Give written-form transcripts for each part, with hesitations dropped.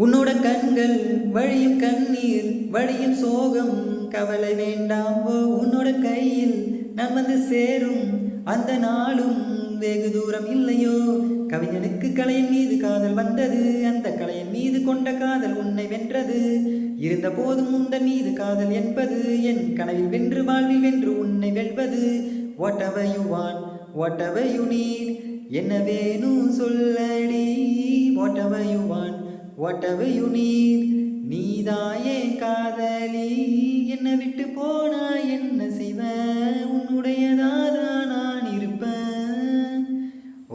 உன்னோட கண்கள் வழியும் கண்ணீர் வழியும் சோகம் கவலை வேண்டாம் ஓ உன்னோட கையில் நான் வந்து சேரும் அந்த நாளும் வெகு தூரம் இல்லையோ. கவிஞனுக்கு கலையின் மீது காதல் வந்தது, அந்த கலையின் மீது கொண்ட காதல் உன்னை வென்றது. இருந்த போதும் உந்தன் மீது காதல் என்பது என் கனவில் வென்று வாழ்வில் வென்று உன்னை வெல்வது. whatever you want whatever you need என்ன வேணும் சொல்லடி. whatever you want whatever you need நீதாயே காதலி. என்னை விட்டு போனா என்ன செய்வ, உன்னுடையதாதான் நான் இருப்பேன்.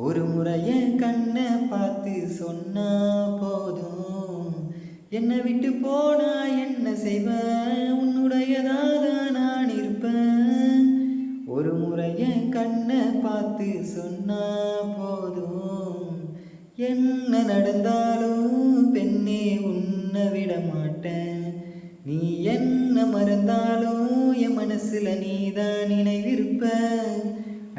ஒரு முறைய கண்ணை பார்த்து சொன்னா போதும், என்னை விட்டு போனா என்ன செய்வ, உன்னுடையதாதான் நான் இருப்பேன். ஒரு முறைய கண்ணை பார்த்து சொன்னா போதும், என்ன நடந்தாலும் பெண்ணே உன்னை விட மாட்டேன். நீ என்ன மறந்தாலும் என் மனசுல நீதான் நினைவிருப்ப.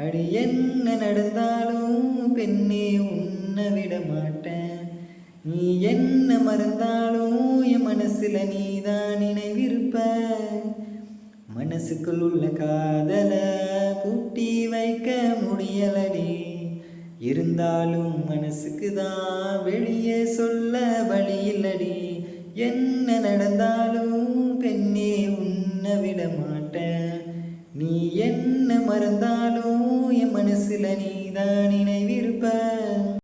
அடி என்ன நடந்தாலும் பெண்ணே உன்னை விட மாட்டேன். நீ என்ன மறந்தாலும் என் மனசுல நீதான் நினைவிருப்ப. மனசுக்குள் உள்ள காதல பூட்டி வைக்க முடியலடி. இருந்தாலும் மனசுக்கு தான் வெளியே சொல்ல வழி இல்லடி. என்ன நடந்தாலும் பெண்ணே உன்னை விட மாட்டேன். நீ என்ன மறந்தாலும் என் மனசுல நீதான்